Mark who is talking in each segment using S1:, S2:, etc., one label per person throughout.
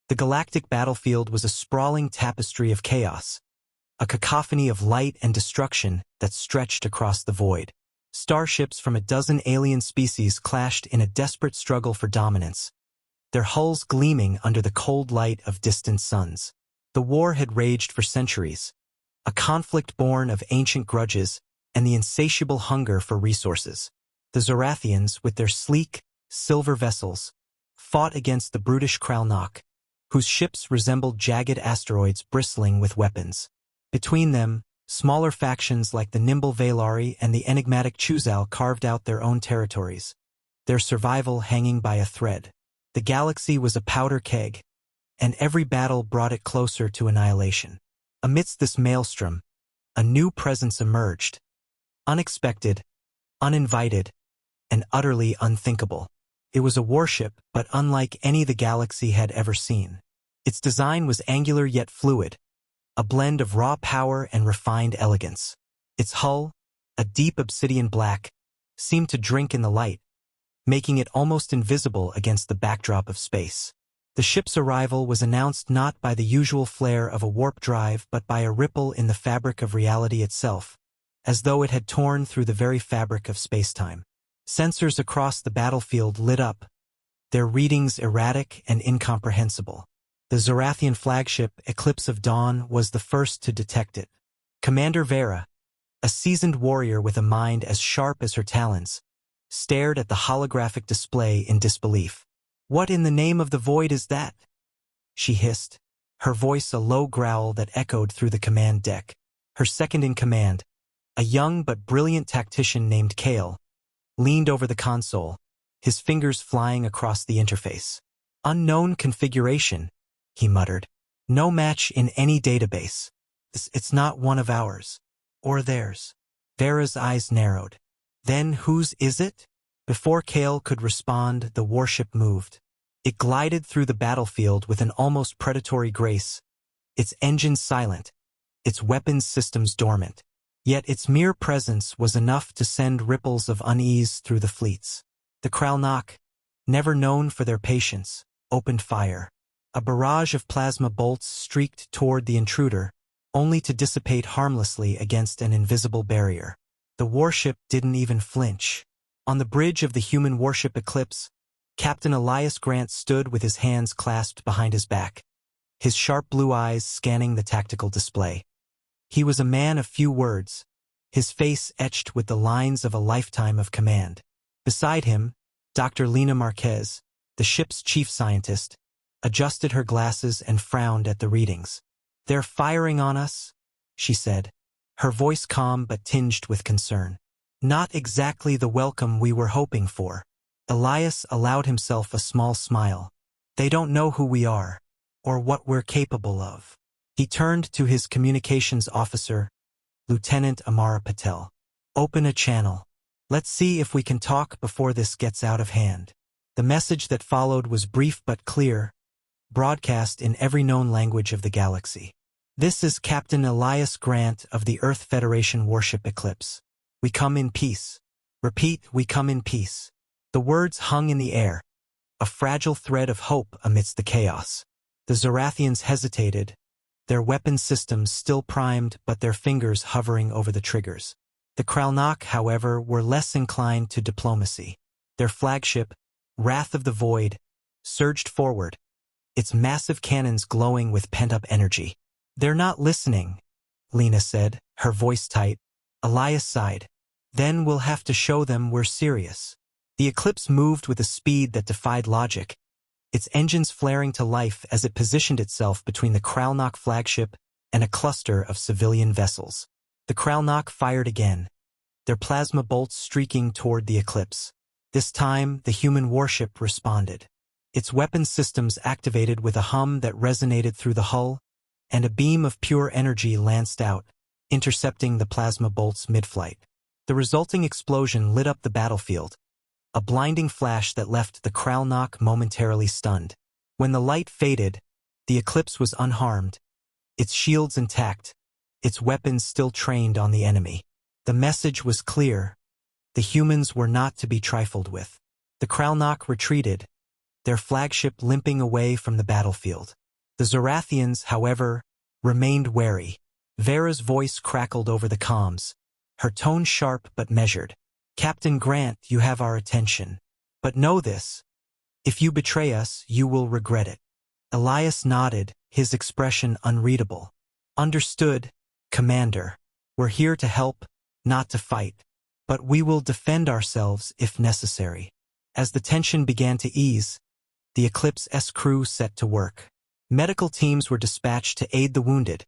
S1: The galactic battlefield was a sprawling tapestry of chaos, a cacophony of light and destruction that stretched across the void. Starships from a dozen alien species clashed in a desperate struggle for dominance, their hulls gleaming under the cold light of distant suns. The war had raged for centuries, a conflict born of ancient grudges and the insatiable hunger for resources. The Zorathians, with their sleek, silver vessels, fought against the brutish Kralnok, whose ships resembled jagged asteroids bristling with weapons. Between them, smaller factions like the nimble Valari and the enigmatic Chuzal carved out their own territories, their survival hanging by a thread. The galaxy was a powder keg, and every battle brought it closer to annihilation. Amidst this maelstrom, a new presence emerged, unexpected, uninvited, and utterly unthinkable. It was a warship, but unlike any the galaxy had ever seen. Its design was angular yet fluid, a blend of raw power and refined elegance. Its hull, a deep obsidian black, seemed to drink in the light, making it almost invisible against the backdrop of space. The ship's arrival was announced not by the usual flare of a warp drive but by a ripple in the fabric of reality itself, as though it had torn through the very fabric of spacetime. Sensors across the battlefield lit up, their readings erratic and incomprehensible. The Zorathian flagship, Eclipse of Dawn, was the first to detect it. Commander Vera, a seasoned warrior with a mind as sharp as her talons, stared at the holographic display in disbelief. "What in the name of the void is that?" she hissed, her voice a low growl that echoed through the command deck. Her second-in-command, a young but brilliant tactician named Kale, leaned over the console, his fingers flying across the interface. "Unknown configuration," he muttered. "No match in any database. It's not one of ours. Or theirs." Vera's eyes narrowed. "Then whose is it?" Before Kale could respond, the warship moved. It glided through the battlefield with an almost predatory grace, its engines silent, its weapons systems dormant. Yet its mere presence was enough to send ripples of unease through the fleets. The Kralnok, never known for their patience, opened fire. A barrage of plasma bolts streaked toward the intruder, only to dissipate harmlessly against an invisible barrier. The warship didn't even flinch. On the bridge of the human warship Eclipse, Captain Elias Grant stood with his hands clasped behind his back, his sharp blue eyes scanning the tactical display. He was a man of few words, his face etched with the lines of a lifetime of command. Beside him, Dr. Lena Marquez, the ship's chief scientist, adjusted her glasses and frowned at the readings. "They're firing on us," she said, her voice calm but tinged with concern. "Not exactly the welcome we were hoping for." Elias allowed himself a small smile. "They don't know who we are, or what we're capable of." He turned to his communications officer, Lieutenant Amara Patel. "Open a channel. Let's see if we can talk before this gets out of hand." The message that followed was brief but clear, broadcast in every known language of the galaxy. "This is Captain Elias Grant of the Earth Federation warship Eclipse. We come in peace. Repeat, we come in peace." The words hung in the air, a fragile thread of hope amidst the chaos. The Zorathians hesitated, their weapon systems still primed but their fingers hovering over the triggers. The Kralnok, however, were less inclined to diplomacy. Their flagship, Wrath of the Void, surged forward, its massive cannons glowing with pent-up energy. "They're not listening," Lena said, her voice tight. Elias sighed. "Then we'll have to show them we're serious." The Eclipse moved with a speed that defied logic, its engines flaring to life as it positioned itself between the Kralnok flagship and a cluster of civilian vessels. The Kralnok fired again, their plasma bolts streaking toward the Eclipse. This time, the human warship responded. Its weapons systems activated with a hum that resonated through the hull, and a beam of pure energy lanced out, intercepting the plasma bolts mid-flight. The resulting explosion lit up the battlefield, a blinding flash that left the Kralnok momentarily stunned. When the light faded, the Eclipse was unharmed, its shields intact, its weapons still trained on the enemy. The message was clear. The humans were not to be trifled with. The Kralnok retreated, their flagship limping away from the battlefield. The Zorathians, however, remained wary. Vera's voice crackled over the comms, her tone sharp but measured. "Captain Grant, you have our attention. But know this, if you betray us, you will regret it." Elias nodded, his expression unreadable. "Understood, Commander. We're here to help, not to fight. But we will defend ourselves if necessary." As the tension began to ease, the Eclipse's crew set to work. Medical teams were dispatched to aid the wounded,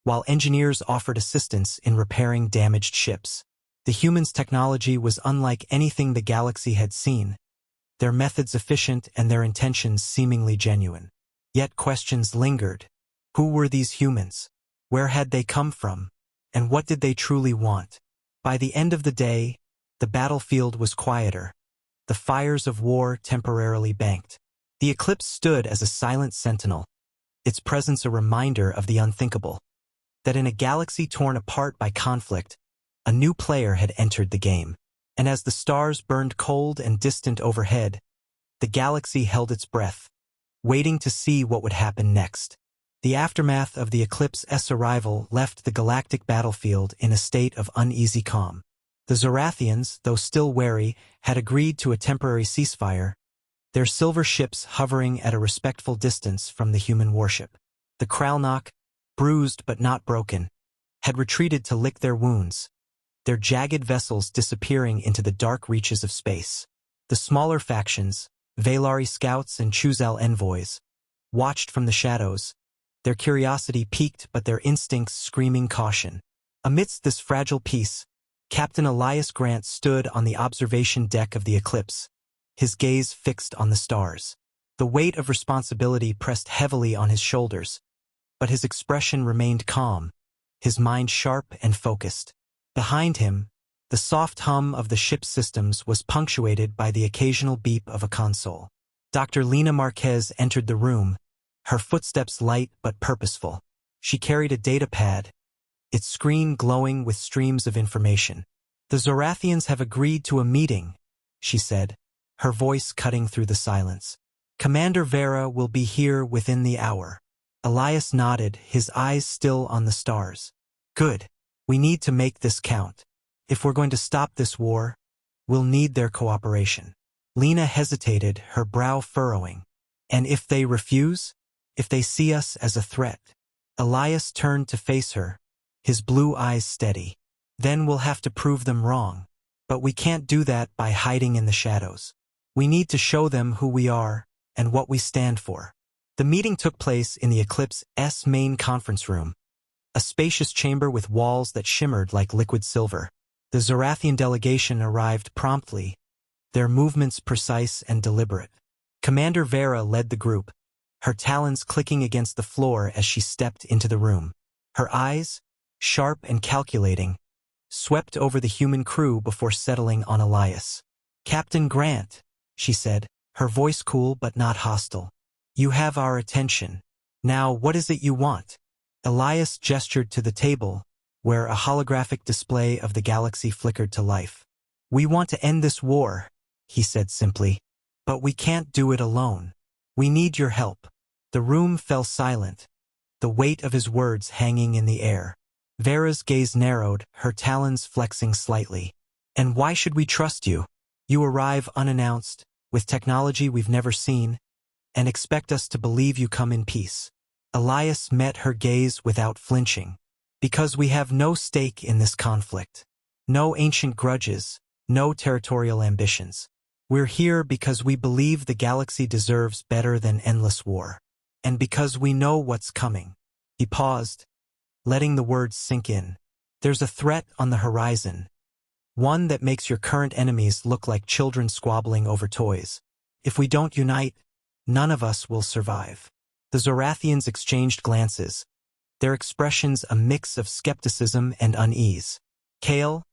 S1: while engineers offered assistance in repairing damaged ships. The humans' technology was unlike anything the galaxy had seen, their methods efficient and their intentions seemingly genuine. Yet questions lingered. Who were these humans? Where had they come from? And what did they truly want? By the end of the day, the battlefield was quieter. The fires of war temporarily banked. The Eclipse stood as a silent sentinel, its presence a reminder of the unthinkable. That in a galaxy torn apart by conflict, a new player had entered the game. And as the stars burned cold and distant overhead, the galaxy held its breath, waiting to see what would happen next. The aftermath of the Eclipse's arrival left the galactic battlefield in a state of uneasy calm. The Zorathians, though still wary, had agreed to a temporary ceasefire, their silver ships hovering at a respectful distance from the human warship. The Kralnok, bruised but not broken, had retreated to lick their wounds, their jagged vessels disappearing into the dark reaches of space. The smaller factions, Valari scouts and Chuzal envoys, watched from the shadows, their curiosity piqued but their instincts screaming caution. Amidst this fragile peace, Captain Elias Grant stood on the observation deck of the Eclipse, his gaze fixed on the stars. The weight of responsibility pressed heavily on his shoulders, but his expression remained calm, his mind sharp and focused. Behind him, the soft hum of the ship's systems was punctuated by the occasional beep of a console. Dr. Lena Marquez entered the room, her footsteps light but purposeful. She carried a data pad, its screen glowing with streams of information. "The Zorathians have agreed to a meeting," she said, her voice cutting through the silence. "Commander Vera will be here within the hour." Elias nodded, his eyes still on the stars. "Good. We need to make this count. If we're going to stop this war, we'll need their cooperation." Lena hesitated, her brow furrowing. "And if they refuse? If they see us as a threat?" Elias turned to face her, his blue eyes steady. "Then we'll have to prove them wrong. But we can't do that by hiding in the shadows. We need to show them who we are and what we stand for." The meeting took place in the Eclipse's main conference room, a spacious chamber with walls that shimmered like liquid silver. The Zorathian delegation arrived promptly, their movements precise and deliberate. Commander Vera led the group, her talons clicking against the floor as she stepped into the room. Her eyes, sharp and calculating, swept over the human crew before settling on Elias. "Captain Grant," she said, her voice cool but not hostile. "You have our attention. Now what is it you want?" Elias gestured to the table, where a holographic display of the galaxy flickered to life. "We want to end this war," he said simply. "But we can't do it alone. We need your help." The room fell silent, the weight of his words hanging in the air. Vera's gaze narrowed, her talons flexing slightly. "And why should we trust you? You arrive unannounced, with technology we've never seen, and expect us to believe you come in peace." Elias met her gaze without flinching. "Because we have no stake in this conflict. No ancient grudges, no territorial ambitions. We're here because we believe the galaxy deserves better than endless war. And because we know what's coming." He paused, letting the words sink in. "There's a threat on the horizon, one that makes your current enemies look like children squabbling over toys. If we don't unite, none of us will survive." The Zorathians exchanged glances, their expressions a mix of skepticism and unease. Kale,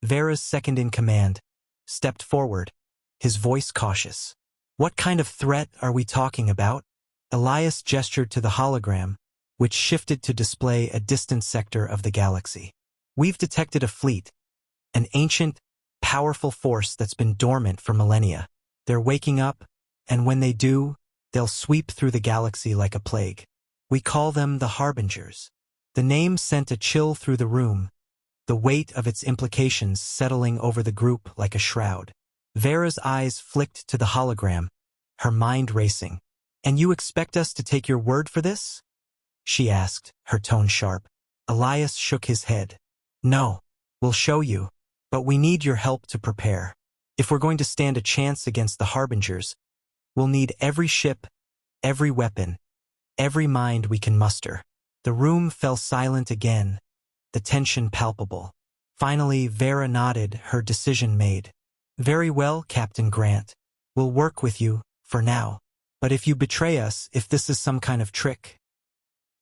S1: Vera's second-in-command, stepped forward, his voice cautious. "What kind of threat are we talking about?" Elias gestured to the hologram, which shifted to display a distant sector of the galaxy. "We've detected a fleet, an ancient, powerful force that's been dormant for millennia. They're waking up, and when they do, they'll sweep through the galaxy like a plague. We call them the Harbingers. The name sent a chill through the room, the weight of its implications settling over the group like a shroud. Vera's eyes flicked to the hologram, her mind racing. "And you expect us to take your word for this?" she asked, her tone sharp. Elias shook his head. "No, we'll show you, but we need your help to prepare. If we're going to stand a chance against the Harbingers, we'll need every ship, every weapon, every mind we can muster." The room fell silent again, the tension palpable. Finally, Vera nodded, her decision made. "Very well, Captain Grant. We'll work with you, for now. But if you betray us, if this is some kind of trick—"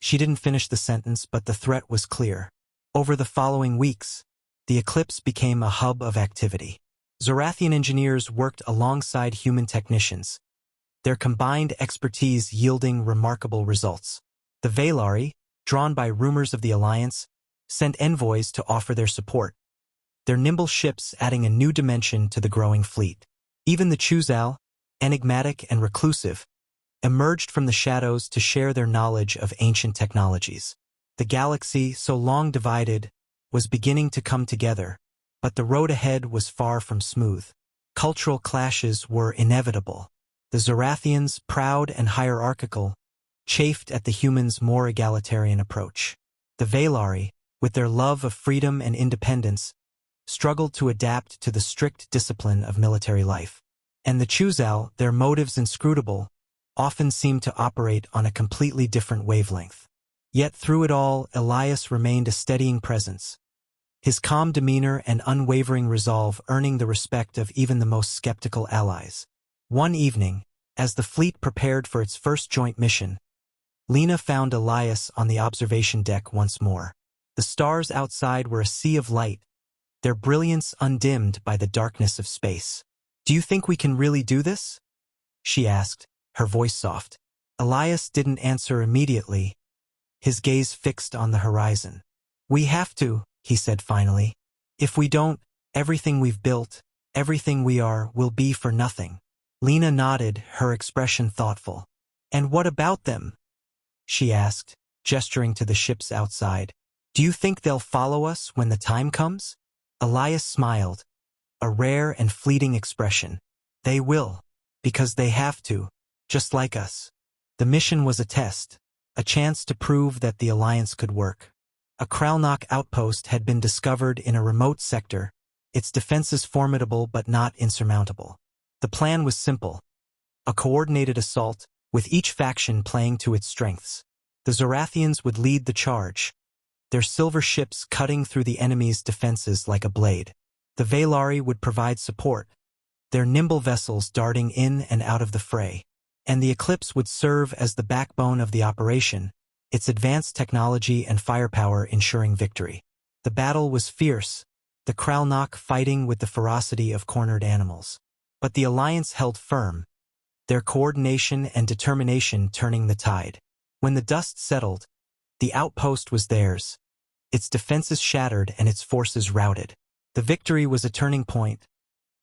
S1: She didn't finish the sentence, but the threat was clear. Over the following weeks, the eclipse became a hub of activity. Zorathian engineers worked alongside human technicians, their combined expertise yielding remarkable results. The Valari, drawn by rumors of the Alliance, sent envoys to offer their support, their nimble ships adding a new dimension to the growing fleet. Even the Chuzal, enigmatic and reclusive, emerged from the shadows to share their knowledge of ancient technologies. The galaxy, so long divided, was beginning to come together, but the road ahead was far from smooth. Cultural clashes were inevitable. The Zorathians, proud and hierarchical, chafed at the humans' more egalitarian approach. The Valari, with their love of freedom and independence, struggled to adapt to the strict discipline of military life. And the Chuzal, their motives inscrutable, often seemed to operate on a completely different wavelength. Yet through it all, Elias remained a steadying presence, his calm demeanor and unwavering resolve earning the respect of even the most skeptical allies. One evening, as the fleet prepared for its first joint mission, Lena found Elias on the observation deck once more. The stars outside were a sea of light, their brilliance undimmed by the darkness of space. "Do you think we can really do this?" she asked, her voice soft. Elias didn't answer immediately, his gaze fixed on the horizon. "We have to," he said finally. "If we don't, everything we've built, everything we are, will be for nothing." Lena nodded, her expression thoughtful. "And what about them?" she asked, gesturing to the ships outside. "Do you think they'll follow us when the time comes?" Elias smiled, a rare and fleeting expression. "They will, because they have to, just like us." The mission was a test, a chance to prove that the Alliance could work. A Kralnok outpost had been discovered in a remote sector, its defenses formidable but not insurmountable. The plan was simple, a coordinated assault, with each faction playing to its strengths. The Zorathians would lead the charge, their silver ships cutting through the enemy's defenses like a blade. The Valari would provide support, their nimble vessels darting in and out of the fray. And the Eclipse would serve as the backbone of the operation, its advanced technology and firepower ensuring victory. The battle was fierce, the Kralnok fighting with the ferocity of cornered animals. But the Alliance held firm, their coordination and determination turning the tide. When the dust settled, the outpost was theirs, its defenses shattered and its forces routed. The victory was a turning point,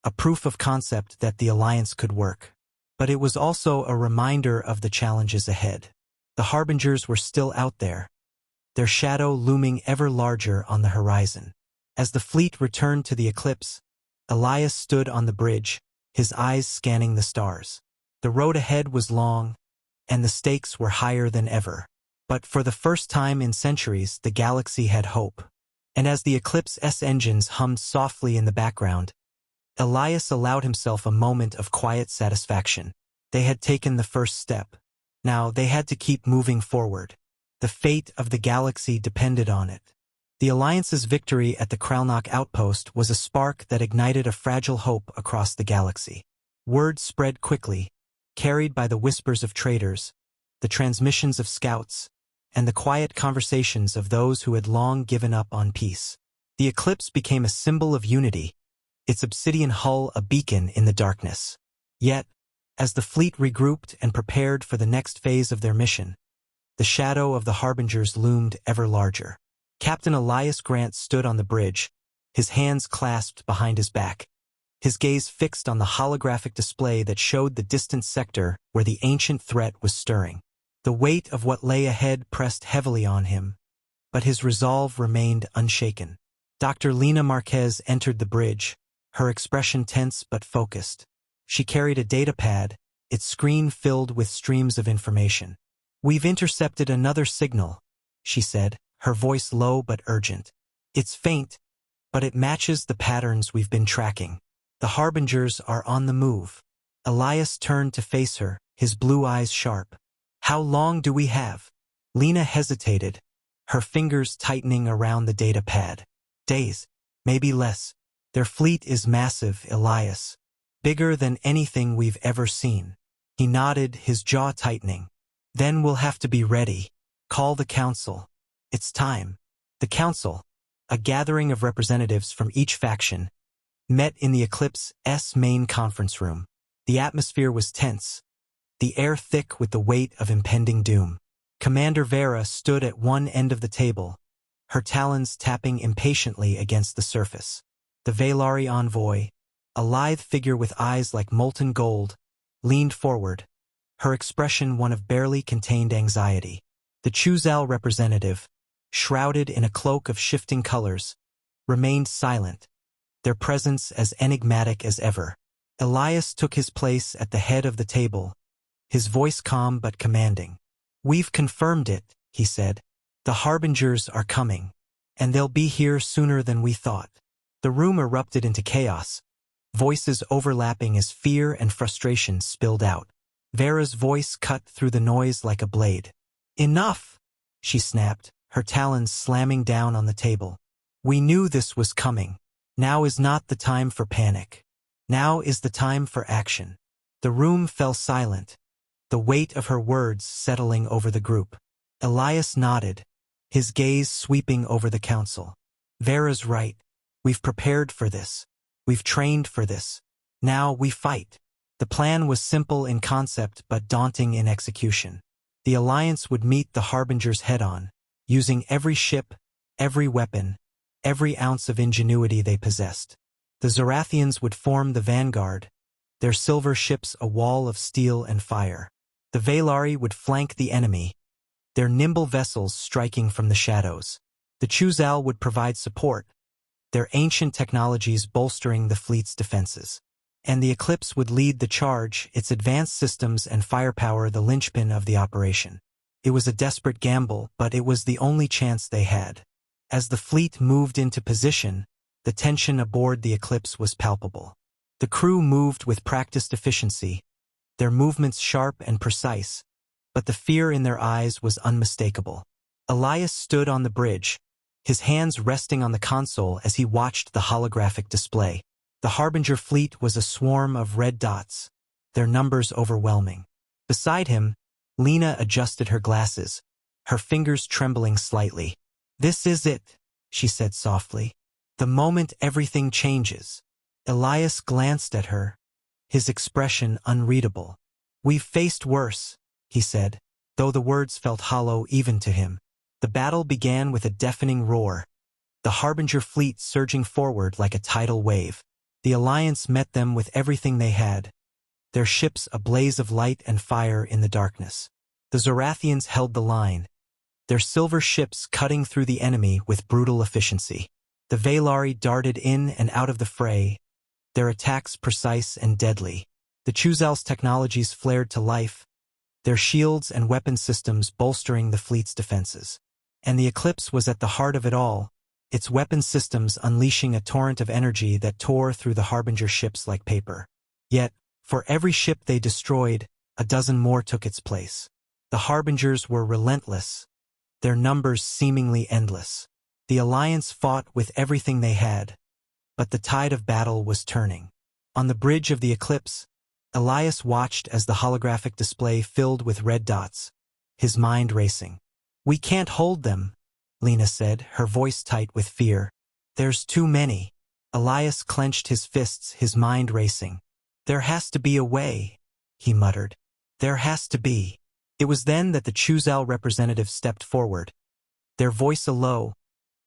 S1: a proof of concept that the Alliance could work. But it was also a reminder of the challenges ahead. The Harbingers were still out there, their shadow looming ever larger on the horizon. As the fleet returned to the Eclipse, Elias stood on the bridge, his eyes scanning the stars. The road ahead was long, and the stakes were higher than ever. But for the first time in centuries, the galaxy had hope. And as the Eclipse's engines hummed softly in the background, Elias allowed himself a moment of quiet satisfaction. They had taken the first step. Now they had to keep moving forward. The fate of the galaxy depended on it. The Alliance's victory at the Kralnok outpost was a spark that ignited a fragile hope across the galaxy. Word spread quickly, carried by the whispers of traders, the transmissions of scouts, and the quiet conversations of those who had long given up on peace. The Eclipse became a symbol of unity, its obsidian hull a beacon in the darkness. Yet, as the fleet regrouped and prepared for the next phase of their mission, the shadow of the Harbingers loomed ever larger. Captain Elias Grant stood on the bridge, his hands clasped behind his back. his gaze fixed on the holographic display that showed the distant sector where the ancient threat was stirring. The weight of what lay ahead pressed heavily on him, but his resolve remained unshaken. Dr. Lena Marquez entered the bridge, her expression tense but focused. She carried a data pad, its screen filled with streams of information. "We've intercepted another signal," she said, her voice low but urgent. "It's faint, but it matches the patterns we've been tracking. The harbingers are on the move." Elias turned to face her, his blue eyes sharp. "How long do we have?" Lena hesitated, her fingers tightening around the data pad. "Days, maybe less. Their fleet is massive, Elias. Bigger than anything we've ever seen." He nodded, his jaw tightening. "Then we'll have to be ready. Call the council. It's time." The council, a gathering of representatives from each faction, met in the Eclipse's main conference room. The atmosphere was tense, the air thick with the weight of impending doom. Commander Vera stood at one end of the table, her talons tapping impatiently against the surface. The Valari envoy, a lithe figure with eyes like molten gold, leaned forward, her expression one of barely contained anxiety. The Chuzal representative, shrouded in a cloak of shifting colors, remained silent, their presence as enigmatic as ever. Elias took his place at the head of the table, his voice calm but commanding. "We've confirmed it," he said. "The harbingers are coming, and they'll be here sooner than we thought." The room erupted into chaos, voices overlapping as fear and frustration spilled out. Vera's voice cut through the noise like a blade. "Enough!" she snapped, her talons slamming down on the table. "We knew this was coming. Now is not the time for panic. Now is the time for action." The room fell silent, the weight of her words settling over the group. Elias nodded, his gaze sweeping over the council. "Vera's right. We've prepared for this. We've trained for this. Now we fight." The plan was simple in concept but daunting in execution. The Alliance would meet the harbingers head-on, using every ship, every weapon, every ounce of ingenuity they possessed. The Zarathians would form the vanguard, their silver ships a wall of steel and fire. The Valari would flank the enemy, their nimble vessels striking from the shadows. The Chuzal would provide support, their ancient technologies bolstering the fleet's defenses. And the Eclipse would lead the charge, its advanced systems and firepower the linchpin of the operation. It was a desperate gamble, but it was the only chance they had. As the fleet moved into position, the tension aboard the Eclipse was palpable. The crew moved with practiced efficiency, their movements sharp and precise, but the fear in their eyes was unmistakable. Elias stood on the bridge, his hands resting on the console as he watched the holographic display. The Harbinger fleet was a swarm of red dots, their numbers overwhelming. Beside him, Lena adjusted her glasses, her fingers trembling slightly. "This is it," she said softly. "The moment everything changes." Elias glanced at her, his expression unreadable. "We've faced worse," he said, though the words felt hollow even to him. The battle began with a deafening roar, the Harbinger fleet surging forward like a tidal wave. The Alliance met them with everything they had, their ships a blaze of light and fire in the darkness. The Zarathians held the line, their silver ships cutting through the enemy with brutal efficiency. The Valari darted in and out of the fray, their attacks precise and deadly. The Chuzal's technologies flared to life, their shields and weapon systems bolstering the fleet's defenses. And the Eclipse was at the heart of it all, its weapon systems unleashing a torrent of energy that tore through the Harbinger ships like paper. Yet, for every ship they destroyed, a dozen more took its place. The Harbingers were relentless, their numbers seemingly endless. The Alliance fought with everything they had, but the tide of battle was turning. On the bridge of the Eclipse, Elias watched as the holographic display filled with red dots, his mind racing. "We can't hold them," Lena said, her voice tight with fear. "There's too many." Elias clenched his fists, his mind racing. "There has to be a way," he muttered. "There has to be." It was then that the Chuzal representative stepped forward, their voice a low,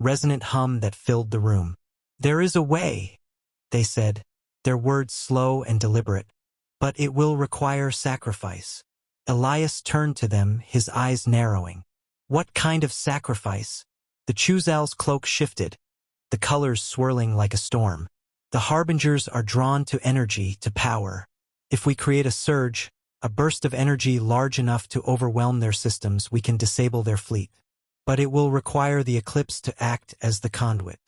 S1: resonant hum that filled the room. "There is a way," they said, their words slow and deliberate. But it will require sacrifice. Elias turned to them, his eyes narrowing. What kind of sacrifice? The Chuzal's cloak shifted, the colors swirling like a storm. The Harbingers are drawn to energy, to power. If we create a surge, a burst of energy large enough to overwhelm their systems, we can disable their fleet. But it will require the eclipse to act as the conduit.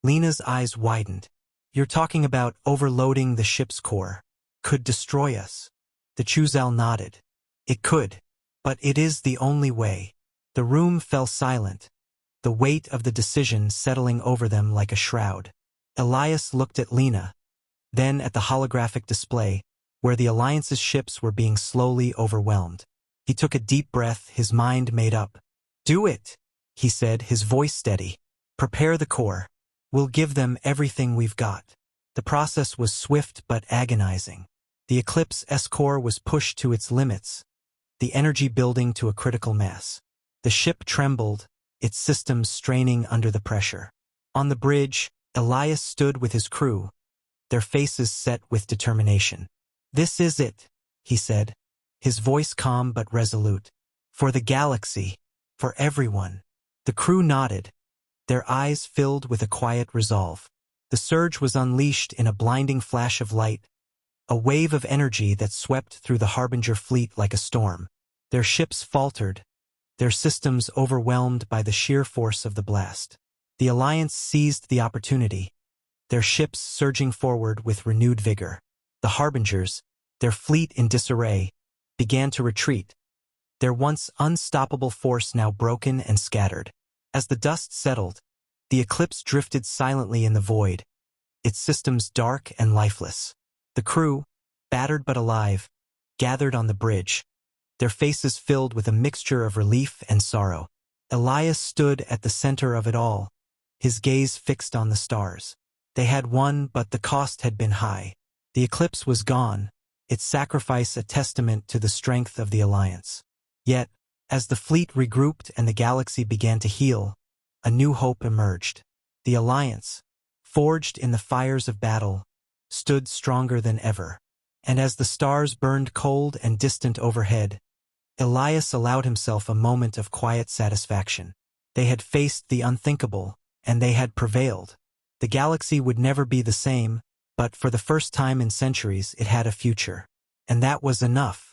S1: Lena's eyes widened. You're talking about overloading the ship's core. Could destroy us. The Chuzal nodded. It could. But it is the only way. The room fell silent, the weight of the decision settling over them like a shroud. Elias looked at Lena, then at the holographic display, where the Alliance's ships were being slowly overwhelmed. He took a deep breath, his mind made up. Do it, he said, his voice steady. Prepare the core. We'll give them everything we've got. The process was swift but agonizing. The Eclipse S-core was pushed to its limits, the energy building to a critical mass. The ship trembled, its systems straining under the pressure. On the bridge, Elias stood with his crew, their faces set with determination. This is it, he said, his voice calm but resolute. For the galaxy, for everyone. The crew nodded, their eyes filled with a quiet resolve. The surge was unleashed in a blinding flash of light, a wave of energy that swept through the Harbinger fleet like a storm. Their ships faltered, their systems overwhelmed by the sheer force of the blast. The Alliance seized the opportunity, their ships surging forward with renewed vigor. The Harbingers, their fleet in disarray, began to retreat, their once unstoppable force now broken and scattered. As the dust settled, the Eclipse drifted silently in the void, its systems dark and lifeless. The crew, battered but alive, gathered on the bridge, their faces filled with a mixture of relief and sorrow. Elias stood at the center of it all, his gaze fixed on the stars. They had won, but the cost had been high. The Eclipse was gone, its sacrifice a testament to the strength of the Alliance. Yet, as the fleet regrouped and the galaxy began to heal, a new hope emerged. The Alliance, forged in the fires of battle, stood stronger than ever. And as the stars burned cold and distant overhead, Elias allowed himself a moment of quiet satisfaction. They had faced the unthinkable, and they had prevailed. The galaxy would never be the same, but for the first time in centuries it had a future. And that was enough.